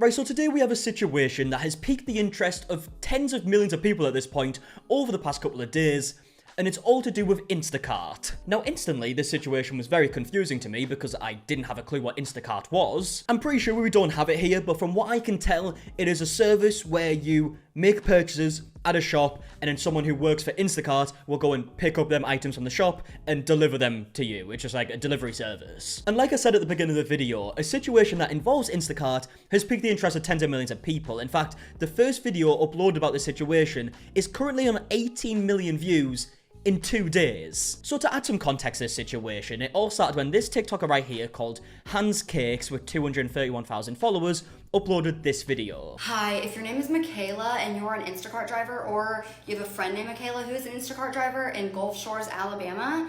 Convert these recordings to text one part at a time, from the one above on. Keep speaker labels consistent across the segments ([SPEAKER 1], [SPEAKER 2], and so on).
[SPEAKER 1] Right, so today we have a situation that has piqued the interest of tens of millions of people at this point over the past couple of days, and it's all to do with Instacart. Now, instantly, this situation was very confusing to me because I didn't have a clue what Instacart was. I'm pretty sure we don't have it here, but from what I can tell, it is a service where you make purchases at a shop, and then someone who works for Instacart will go and pick up them items from the shop and deliver them to you. It's just like a delivery service. And like I said at the beginning of the video, a situation that involves Instacart has piqued the interest of tens of millions of people. In fact, the first video uploaded about this situation is currently on 18 million views in 2 days. So to add some context to this situation, it all started when this TikToker right here called hanzcakess with 231,000 followers uploaded this video.
[SPEAKER 2] Hi, if your name is Michaela and you're an Instacart driver, or you have a friend named Michaela who is an Instacart driver in Gulf Shores, Alabama,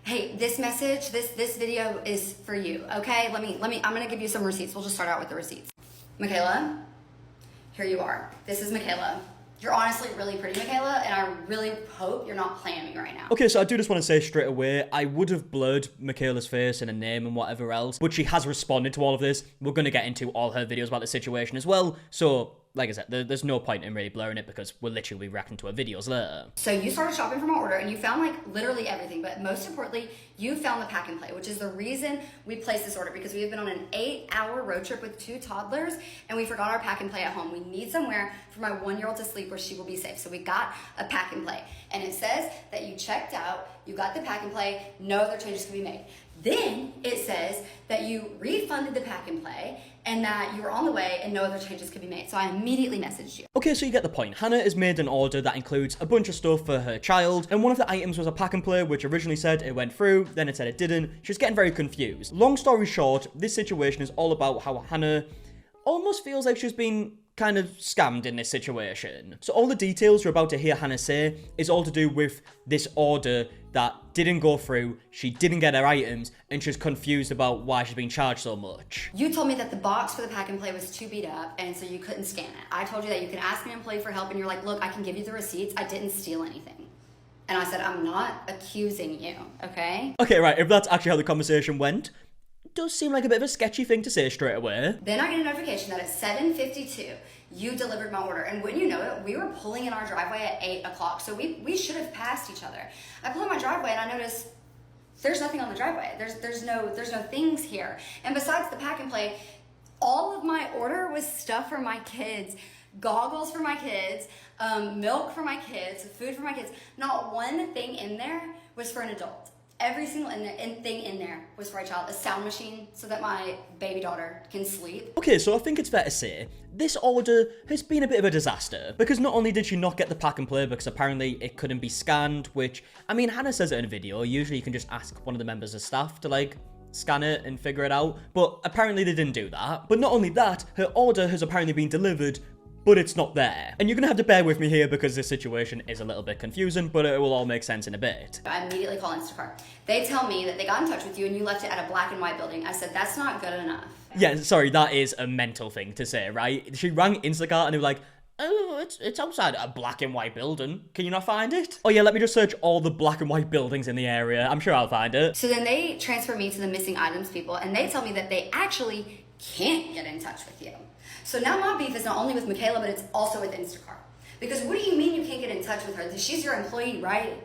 [SPEAKER 2] hey, this message, this video is for you, okay? I'm gonna give you some receipts. We'll just start out with the receipts. Michaela, here you are. This is Michaela. You're honestly really pretty, Michaela, and I really hope you're not playing me right now.
[SPEAKER 1] Okay, so I do just want to say straight away, I would have blurred Michaela's face and her name and whatever else, but she has responded to all of this. We're going to get into all her videos about the situation as well, so like I said, there's no point in really blurring it because we'll literally be reacting to her videos later.
[SPEAKER 2] So you started shopping for my order and you found like literally everything, but most importantly, you found the pack and play, which is the reason we placed this order, because we have been on an 8-hour road trip with 2 toddlers and we forgot our pack and play at home. We need somewhere for my 1-year-old to sleep where she will be safe. So we got a pack and play, and it says that you checked out, you got the pack and play, no other changes can be made. Then it says that you refunded the pack and play and that you were on the way and no other changes could be made. So I immediately messaged you.
[SPEAKER 1] Okay, so you get the point. Hannah has made an order that includes a bunch of stuff for her child, and one of the items was a pack and play, which originally said it went through, then it said it didn't. She was getting very confused. Long story short, this situation is all about how Hannah almost feels like she's been kind of scammed in this situation. So all the details you're about to hear Hannah say is all to do with this order that didn't go through, she didn't get her items, and she's confused about why she's being charged so much.
[SPEAKER 2] You told me that the box for the pack and play was too beat up, and so you couldn't scan it. I told you that you could ask an employee for help, and you're like, look, I can give you the receipts, I didn't steal anything. And I said, I'm not accusing you, okay?
[SPEAKER 1] Okay, right, if that's actually how the conversation went, it does seem like a bit of a sketchy thing to say straight away.
[SPEAKER 2] Then I get a notification that at 7:52, you delivered my order. And wouldn't you know it, we were pulling in our driveway at 8 o'clock. So we should have passed each other. I pull in my driveway and I notice there's nothing on the driveway. There's no things here. And besides the pack and play, all of my order was stuff for my kids. Goggles for my kids, milk for my kids, food for my kids. Not one thing in there was for an adult. Every single thing in there was for a child. A sound machine so that my baby daughter can sleep.
[SPEAKER 1] Okay, so I think it's fair to say, this order has been a bit of a disaster. Because not only did she not get the pack and play because apparently it couldn't be scanned, which, I mean, Hannah says it in a video, usually you can just ask one of the members of staff to like, scan it and figure it out. But apparently they didn't do that. But not only that, her order has apparently been delivered, but it's not there. And you're gonna have to bear with me here because this situation is a little bit confusing, but it will all make sense in a bit.
[SPEAKER 2] I immediately call Instacart. They tell me that they got in touch with you and you left it at a black and white building. I said, that's not good enough.
[SPEAKER 1] Yeah, sorry, that is a mental thing to say, right? She rang Instacart and they were like, oh, it's outside a black and white building. Can you not find it? Oh yeah, let me just search all the black and white buildings in the area. I'm sure I'll find it.
[SPEAKER 2] So then they transfer me to the missing items people and they tell me that they actually can't get in touch with you. So now my beef is not only with Michaela, but it's also with Instacart. Because what do you mean you can't get in touch with her? She's your employee, right?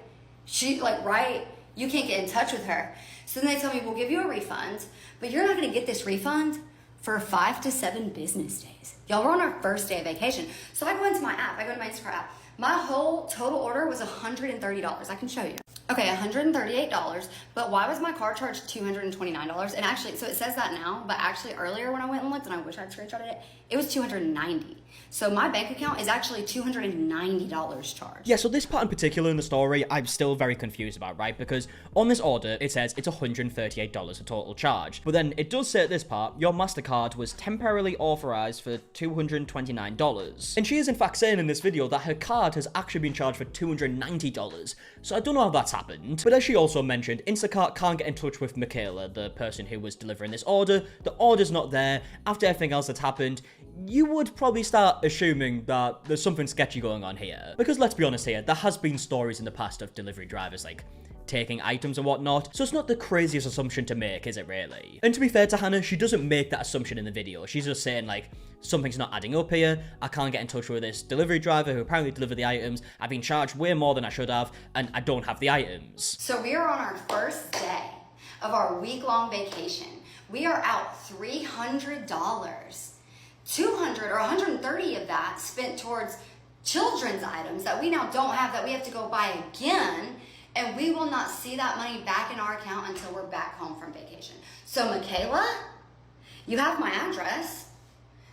[SPEAKER 2] Right? You can't get in touch with her. So then they tell me, we'll give you a refund, but you're not gonna get this refund for 5 to 7 business days. Y'all, we're on our first day of vacation. So I go into my app, I go to my Instacart app. My whole total order was $130. I can show you. Okay, $138, but why was my card charged $229? And actually, so it says that now, but actually earlier when I went and looked, and I wish I'd screenshotted it, it was $290. So my bank account is actually $290 charged.
[SPEAKER 1] Yeah, so this part in particular in the story, I'm still very confused about, right? Because on this order, it says it's $138 a total charge. But then it does say at this part, your MasterCard was temporarily authorized for $229. And she is in fact saying in this video that her card has actually been charged for $290. So I don't know how that's happened. But as she also mentioned, Instacart can't get in touch with Michaela, the person who was delivering this order. The order's not there. After everything else that's happened, you would probably start assuming that there's something sketchy going on here. Because let's be honest here, there has been stories in the past of delivery drivers like taking items and whatnot, so it's not the craziest assumption to make, is it really? And to be fair to Hannah, she doesn't make that assumption in the video. She's just saying like, something's not adding up here, I can't get in touch with this delivery driver who apparently delivered the items, I've been charged way more than I should have, and I don't have the items.
[SPEAKER 2] So we are on our first day of our week-long vacation. We are out $300. 200 or 130 of that spent towards children's items that we now don't have, that we have to go buy again, and we will not see that money back in our account until we're back home from vacation. So Michaela, you have my address.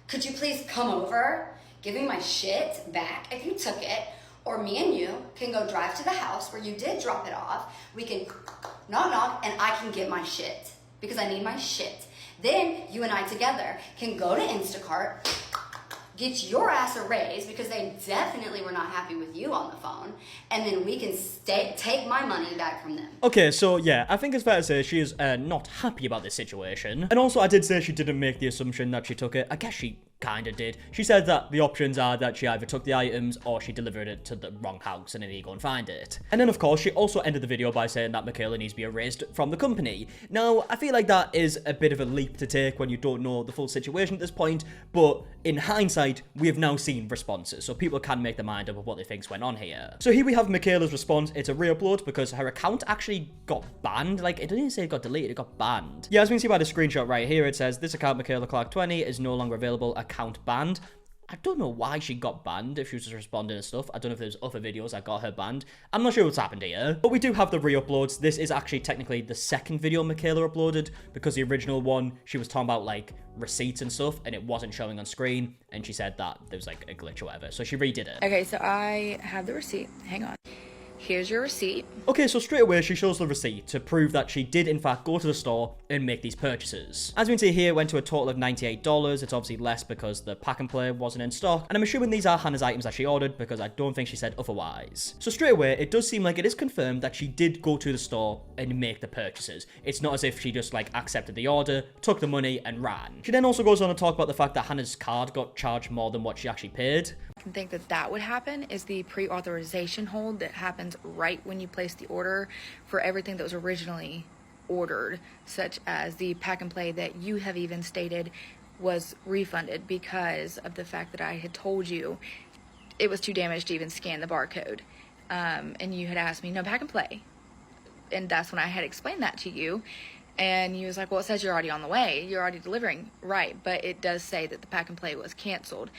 [SPEAKER 2] Could you please come over, give me my shit back if you took it, or me and you can go drive to the house where you did drop it off. We can knock knock and I can get my shit because I need my shit. Then you and I together can go to Instacart, get your ass a raise because they definitely were not happy with you on the phone, and then we can take my money back from them.
[SPEAKER 1] Okay, so yeah, I think it's fair to say she is not happy about this situation. And also I did say she didn't make the assumption that she took it. I guess she kind of did. She said that the options are that she either took the items or she delivered it to the wrong house and then you go and find it. And then of course she also ended the video by saying that Mikayla needs to be erased from the company. Now I feel like that is a bit of a leap to take when you don't know the full situation at this point, but in hindsight we have now seen responses, so people can make their mind up of what they think's went on here. So here we have Mikayla's response. It's a re-upload because her account actually got banned. Like, it didn't even say it got deleted, it got banned. Yeah, as we can see by the screenshot right here, it says this account Mikayla Clark 20 is no longer available, account banned. I don't know why she got banned, if she was just responding to stuff. I don't know if there's other videos that got her banned. I'm not sure what's happened here. But we do have the re-uploads. This is actually technically the second video Mikayla uploaded, because the original one, she was talking about like receipts and stuff, and it wasn't showing on screen, and she said that there was like a glitch or whatever. So she redid it.
[SPEAKER 3] Okay, so I have the receipt. Hang on. Here's your receipt.
[SPEAKER 1] Okay, so straight away she shows the receipt to prove that she did in fact go to the store and make these purchases. As we can see here, it went to a total of $98. It's obviously less because the pack and play wasn't in stock, and I'm assuming these are Hannah's items that she ordered because I don't think she said otherwise. So straight away, it does seem like it is confirmed that she did go to the store and make the purchases. It's not as if she just like accepted the order, took the money and ran. She then also goes on to talk about the fact that Hannah's card got charged more than what she actually paid.
[SPEAKER 3] I can think that that would happen is the pre-authorization hold that happens right when you place the order for everything that was originally ordered, such as the pack and play that you have even stated was refunded because of the fact that I had told you it was too damaged to even scan the barcode. And you had asked me, no, pack and play. And that's when I had explained that to you. And you was like, well, it says you're already on the way. You're already delivering. Right, but it does say that the pack and play was canceled.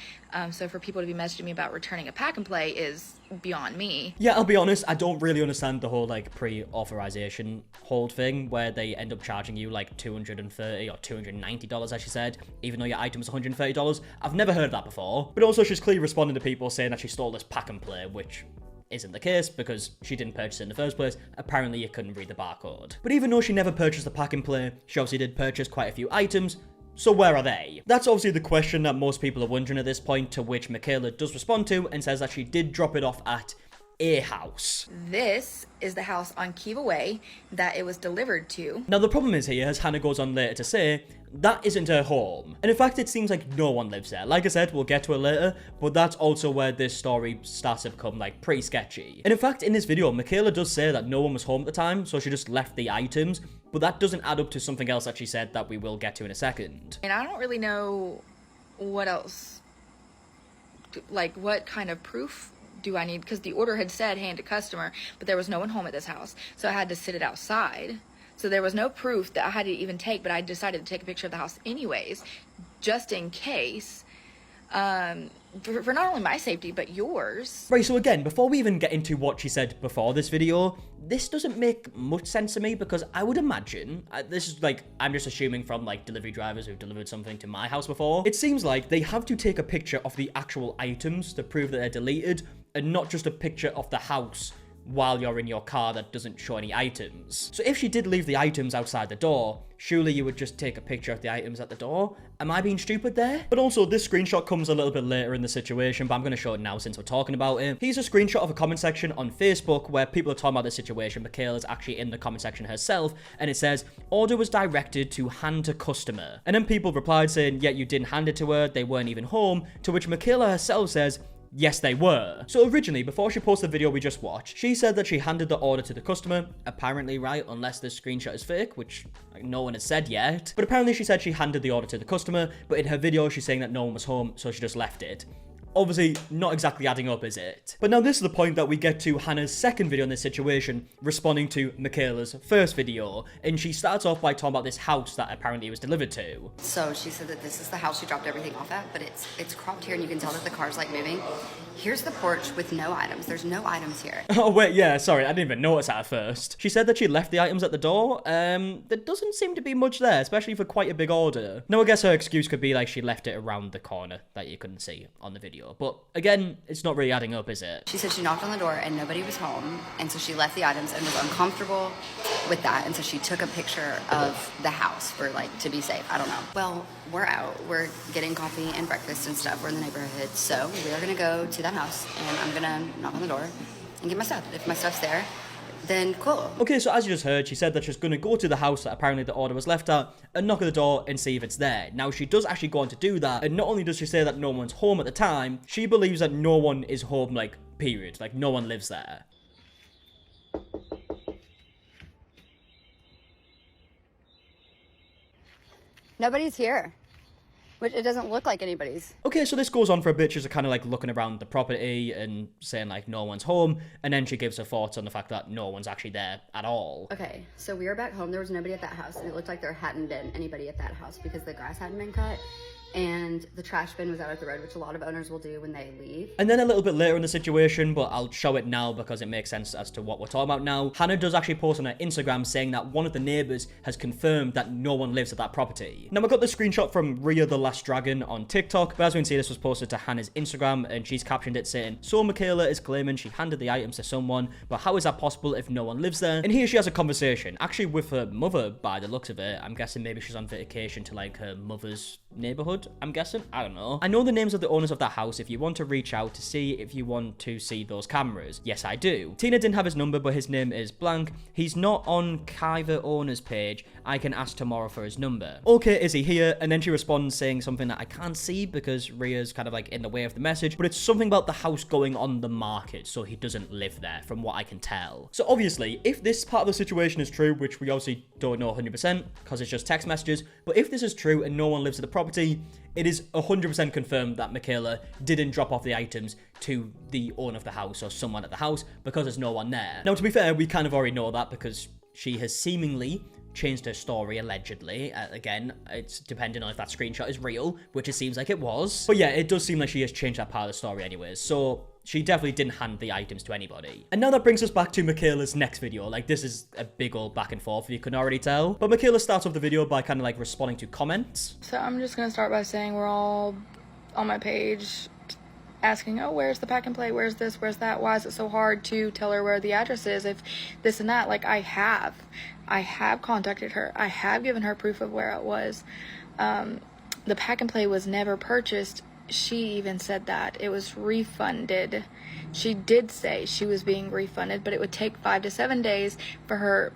[SPEAKER 3] So for people to be messaging me about returning a pack and play is beyond me.
[SPEAKER 1] Yeah, I'll be honest, I don't really understand the whole like pre-authorization hold thing where they end up charging you like $230 or $290, as she said, even though your item is $130. I've never heard that before. But also she's clearly responding to people saying that she stole this pack and play, which isn't the case because she didn't purchase it in the first place. Apparently you couldn't read the barcode. But even though she never purchased the pack and play, she obviously did purchase quite a few items. So where are they? That's obviously the question that most people are wondering at this point, to which Mikayla does respond to and says that she did drop it off at a house.
[SPEAKER 3] This is the house on Kiva Way that it was delivered to.
[SPEAKER 1] Now the problem is here, as Hannah goes on later to say, that isn't her home. And in fact, it seems like no one lives there. Like I said, we'll get to it later, but that's also where this story starts to become like pretty sketchy. And in fact, in this video, Mikayla does say that no one was home at the time, so she just left the items, but that doesn't add up to something else that she said that we will get to in a second.
[SPEAKER 3] And I don't really know what else, like what kind of proof do I need? Because the order had said hand to customer, but there was no one home at this house, so I had to sit it outside. So there was no proof that I had to even take, but I decided to take a picture of the house anyways, just in case, for not only my safety, but yours.
[SPEAKER 1] Right, so again, before we even get into what she said before this video, this doesn't make much sense to me because I would imagine, this is like, I'm just assuming from like delivery drivers who've delivered something to my house before, it seems like they have to take a picture of the actual items to prove that they're deleted and not just a picture of the house while you're in your car that doesn't show any items. So if she did leave the items outside the door, surely you would just take a picture of the items at the door? Am I being stupid there? But also, this screenshot comes a little bit later in the situation, but I'm going to show it now since we're talking about it. Here's a screenshot of a comment section on Facebook where people are talking about this situation. Mikayla's actually in the comment section herself, and it says, order was directed to hand to customer. And then people replied saying, yeah, you didn't hand it to her, they weren't even home, to which Mikayla herself says, yes, they were. So originally, before she posted the video we just watched, she said that she handed the order to the customer, apparently, right, unless this screenshot is fake, which no one has said yet. But apparently she said she handed the order to the customer, but in her video she's saying that no one was home, so she just left it. Obviously, not exactly adding up, is it? But now this is the point that we get to Hannah's second video in this situation, responding to Mikayla's first video, and she starts off by talking about this house that apparently it was delivered to.
[SPEAKER 2] So she said that this is the house she dropped everything off at, but it's cropped here and you can tell that the car's like moving. Here's the porch with no items. There's no items here.
[SPEAKER 1] Oh wait, yeah, sorry, I didn't even notice that at first. She said that she left the items at the door. There doesn't seem to be much there, especially for quite a big order. Now I guess her excuse could be like she left it around the corner that you couldn't see on the video. But again, it's not really adding up, is it?
[SPEAKER 2] She said she knocked on the door and nobody was home, and so she left the items and was uncomfortable with that, and so she took a picture of the house for like to be safe. I don't know. Well, we're out. We're getting coffee and breakfast and stuff. We're in the neighborhood, so we are gonna go to that house and I'm gonna knock on the door and get my stuff. If my stuff's there, then cool.
[SPEAKER 1] Okay, so as you just heard, she said that she's going to go to the house that apparently the order was left at and knock at the door and see if it's there. Now, she does actually go on to do that, and not only does she say that no one's home at the time, she believes that no one is home, like, period. Like, no one lives there.
[SPEAKER 2] Nobody's here. Which it doesn't look like anybody's.
[SPEAKER 1] Okay, so this goes on for a bit. She's kind of like looking around the property and saying like no one's home, and then she gives her thoughts on the fact that no one's actually there at all.
[SPEAKER 2] Okay, so we were back home. There was nobody at that house, and it looked like there hadn't been anybody at that house because the grass hadn't been cut. And the trash bin was out at the road, which a lot of owners will do when they leave.
[SPEAKER 1] And then a little bit later in the situation, but I'll show it now because it makes sense as to what we're talking about now, Hannah does actually post on her Instagram saying that one of the neighbours has confirmed that no one lives at that property. Now, I got the screenshot from Rhea the Last Dragon on TikTok, but as we can see, this was posted to Hannah's Instagram, and she's captioned it saying, "So Michaela is claiming she handed the items to someone, but how is that possible if no one lives there?" And here she has a conversation, actually with her mother by the looks of it. I'm guessing maybe she's on vacation to like her mother's neighborhood, I'm guessing. I don't know. I know the names of the owners of that house if you want to reach out to see if you want to see those cameras. Yes, I do. Tina didn't have his number, but his name is blank. He's not on Kiver owner's page. I can ask tomorrow for his number. Okay, is he here? And then she responds saying something that I can't see because Rhea's kind of like in the way of the message, but it's something about the house going on the market, so he doesn't live there from what I can tell. So obviously, if this part of the situation is true, which we obviously don't know 100% because it's just text messages, but if this is true and no one lives at the property, it is 100% confirmed that Mikayla didn't drop off the items to the owner of the house or someone at the house because there's no one there. Now, to be fair, we kind of already know that because she has seemingly changed her story, allegedly. Again, it's depending on if that screenshot is real, which it seems like it was. But yeah, it does seem like she has changed that part of the story anyways. So she definitely didn't hand the items to anybody. And now that brings us back to Mikayla's next video. Like, this is a big old back and forth, if you couldn't already tell. But Mikayla starts off the video by kind of like responding to comments.
[SPEAKER 3] So I'm just gonna start by saying we're all on my page asking, oh, where's the pack and play? Where's this? Where's that? Why is it so hard to tell her where the address is if this and that? Like, I have contacted her. I have given her proof of where it was. The pack and play was never purchased. She even said that it was refunded. She did say she was being refunded, but it would take 5 to 7 days for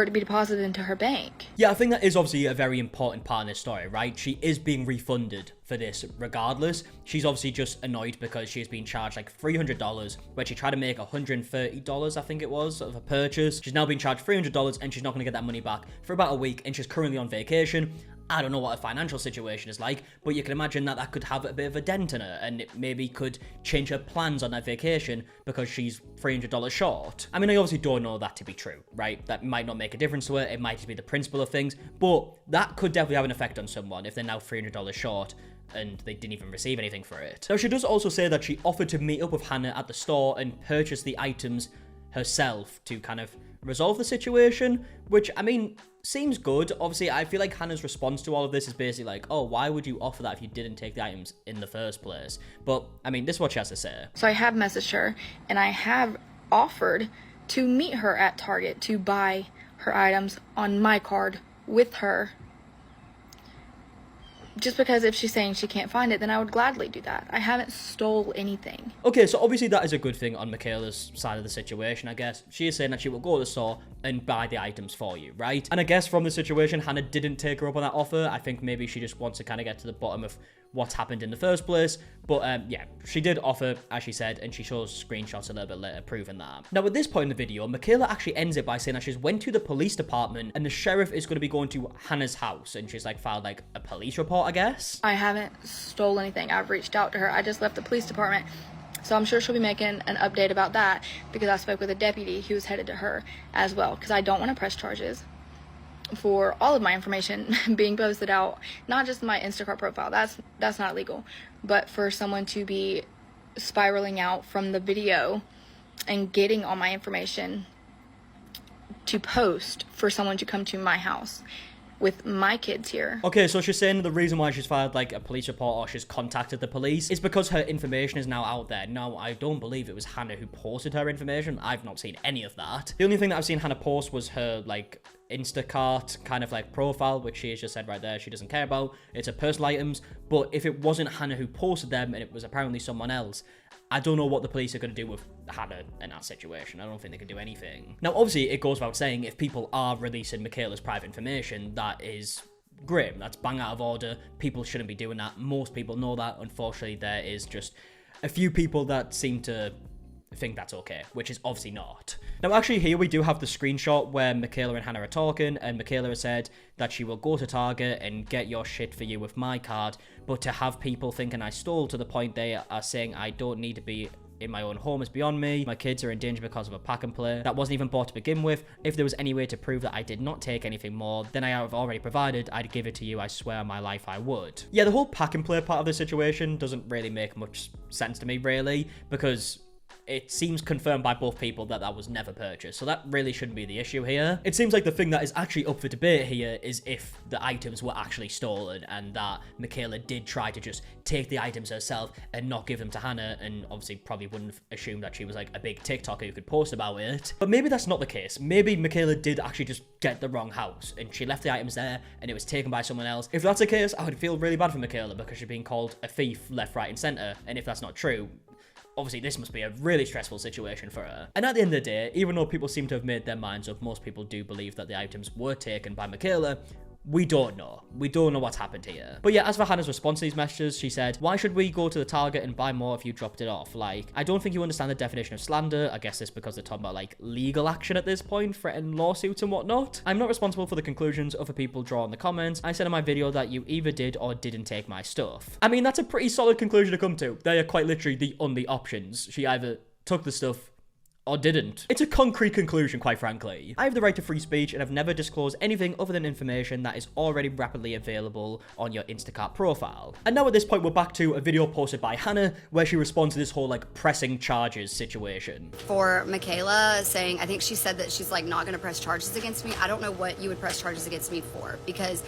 [SPEAKER 3] it to be deposited into her bank.
[SPEAKER 1] Yeah, I think that is obviously a very important part in this story, right? She is being refunded for this regardless. She's obviously just annoyed because she's been charged like $300 when she tried to make $130, I think it was, of a purchase. She's now being charged $300 and she's not going to get that money back for about a week, and she's currently on vacation. I don't know what her financial situation is like, but you can imagine that that could have a bit of a dent in her, and it maybe could change her plans on that vacation because she's $300 short. I mean, I obviously don't know that to be true, right? That might not make a difference to her. It might just be the principle of things, but that could definitely have an effect on someone if they're now $300 short and they didn't even receive anything for it. Now, she does also say that she offered to meet up with Hannah at the store and purchase the items herself to kind of resolve the situation, which, I mean, seems good. Obviously, I feel like Hannah's response to all of this is basically like, oh, why would you offer that if you didn't take the items in the first place? But, I mean, this is what she has to say.
[SPEAKER 3] So I have messaged her, and I have offered to meet her at Target to buy her items on my card with her. Just because if she's saying she can't find it, then I would gladly do that. I haven't stole anything.
[SPEAKER 1] Okay, so obviously that is a good thing on Mikayla's side of the situation, I guess. She is saying that she will go to the store and buy the items for you, right? And I guess from the situation, Hannah didn't take her up on that offer. I think maybe she just wants to kind of get to the bottom of what's happened in the first place. But yeah, she did offer, as she said, and she shows screenshots a little bit later proving that. Now, at this point in the video, Michaela actually ends it by saying that she's went to the police department and the sheriff is going to be going to Hannah's house, and she's like filed like a police report, I guess.
[SPEAKER 3] I haven't stole anything. I've reached out to her. I just left the police department. So I'm sure she'll be making an update about that, because I spoke with a deputy who was headed to her as well, because I don't want to press charges for all of my information being posted out, not just my Instacart profile. That's not legal, but for someone to be spiraling out from the video and getting all my information to post for someone to come to my house with my kids here.
[SPEAKER 1] Okay, so she's saying the reason why she's filed like a police report or she's contacted the police is because her information is now out there. Now, I don't believe it was Hannah who posted her information. I've not seen any of that. The only thing that I've seen Hannah post was her like Instacart kind of like profile, which she has just said right there she doesn't care about. It's her personal items. But if it wasn't Hannah who posted them and it was apparently someone else, I don't know what the police are going to do with Hannah in that situation. I don't think they can do anything. Now, obviously, it goes without saying, if people are releasing Michaela's private information, that is grim. That's bang out of order. People shouldn't be doing that. Most people know that. Unfortunately, there is just a few people that seem to think that's okay, which is obviously not. Now, actually, here we do have the screenshot where Michaela and Hannah are talking, and Michaela has said that she will go to Target and get your shit for you with my card, but to have people thinking I stole to the point they are saying I don't need to be in my own home is beyond me. My kids are in danger because of a pack and play that wasn't even bought to begin with. If there was any way to prove that I did not take anything more than I have already provided, I'd give it to you. I swear on my life I would. Yeah, the whole pack and play part of the situation doesn't really make much sense to me, really, because it seems confirmed by both people that that was never purchased, so that really shouldn't be the issue here. It seems like the thing that is actually up for debate here is if the items were actually stolen and that Michaela did try to just take the items herself and not give them to Hannah, and obviously probably wouldn't assume that she was like a big TikToker who could post about it. But maybe that's not the case. Maybe Michaela did actually just get the wrong house and she left the items there and it was taken by someone else. If that's the case, I would feel really bad for Michaela because she's being called a thief left, right, and center. And if that's not true, obviously this must be a really stressful situation for her. And at the end of the day, even though people seem to have made their minds up, most people do believe that the items were taken by Michaela, we don't know. We don't know what's happened here. But yeah, as for Hannah's response to these messages, she said, why should we go to the Target and buy more if you dropped it off? Like, I don't think you understand the definition of slander. I guess it's because they're talking about like legal action at this point, threatening lawsuits and whatnot. I'm not responsible for the conclusions other people draw in the comments. I said in my video that you either did or didn't take my stuff. I mean, that's a pretty solid conclusion to come to. They are quite literally the only options. She either took the stuff or didn't. It's a concrete conclusion, quite frankly. I have the right to free speech and have never disclosed anything other than information that is already rapidly available on your Instacart profile. And now at this point, we're back to a video posted by Hannah where she responds to this whole like pressing charges situation.
[SPEAKER 2] For Michaela saying, I think she said that she's like not gonna press charges against me. I don't know what you would press charges against me for, because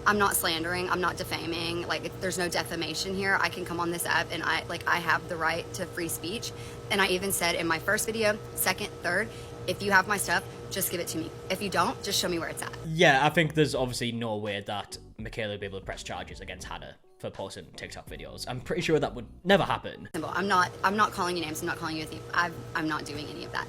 [SPEAKER 2] I'm not slandering, I'm not defaming, like there's no defamation here. I can come on this app and I have the right to free speech. And I even said in my first video, second, third, if you have my stuff, just give it to me. If you don't, just show me where it's at.
[SPEAKER 1] Yeah, I think there's obviously no way that Michaela would be able to press charges against Hannah for posting TikTok videos. I'm pretty sure that would never happen.
[SPEAKER 2] I'm not calling you names, I'm not calling you a thief. I'm not doing any of that.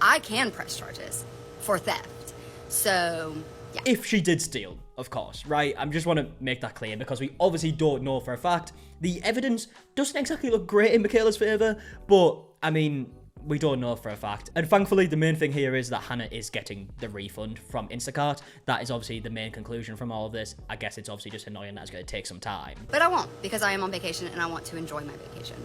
[SPEAKER 2] I can press charges for theft. So yeah.
[SPEAKER 1] If she did steal, of course, right? I just want to make that clear because we obviously don't know for a fact. The evidence doesn't exactly look great in Michaela's favor, but I mean, we don't know for a fact. And thankfully, the main thing here is that Hannah is getting the refund from Instacart. That is obviously the main conclusion from all of this. I guess it's obviously just annoying that it's going to take some time.
[SPEAKER 2] But I won't, because I am on vacation and I want to enjoy my vacation.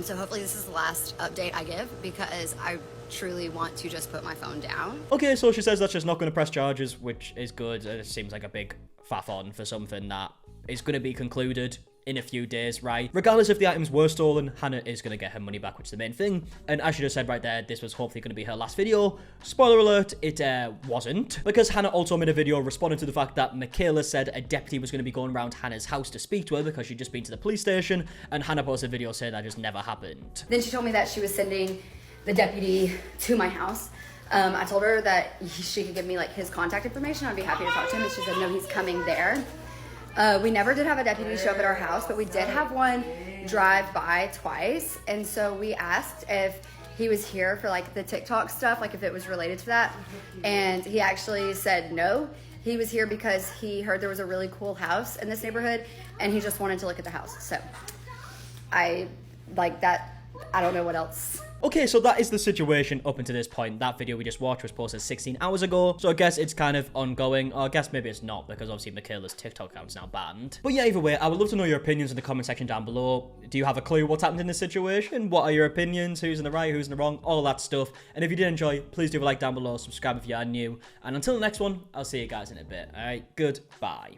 [SPEAKER 2] So hopefully this is the last update I give, because I truly want to just put my phone down.
[SPEAKER 1] Okay, so she says that she's not going to press charges, which is good. It seems like a big faff on for something that is going to be concluded in a few days, right? Regardless if the items were stolen, Hannah is going to get her money back, which is the main thing. And as she just said right there, this was hopefully going to be her last video. Spoiler alert, it wasn't. Because Hannah also made a video responding to the fact that Michaela said a deputy was going to be going around Hannah's house to speak to her because she'd just been to the police station. And Hannah posted a video saying that just never happened.
[SPEAKER 2] Then she told me that she was sending the deputy to my house. I told her that she could give me like his contact information. I'd be happy to talk to him. And she said, no, he's coming there. We never did have a deputy show up at our house, but we did have one drive by twice. And so we asked if he was here for like the TikTok stuff, like if it was related to that. And he actually said no. He was here because he heard there was a really cool house in this neighborhood, and he just wanted to look at the house. So I like that. I don't know what else.
[SPEAKER 1] Okay, so that is the situation up until this point. That video we just watched was posted 16 hours ago, so I guess it's kind of ongoing. Or I guess maybe it's not, because obviously Michaela's TikTok account's now banned. But yeah, either way, I would love to know your opinions in the comment section down below. Do you have a clue what's happened in this situation? What are your opinions? Who's in the right, who's in the wrong? All that stuff. And if you did enjoy, please do a like down below, subscribe if you are new. And until the next one, I'll see you guys in a bit. Alright, goodbye.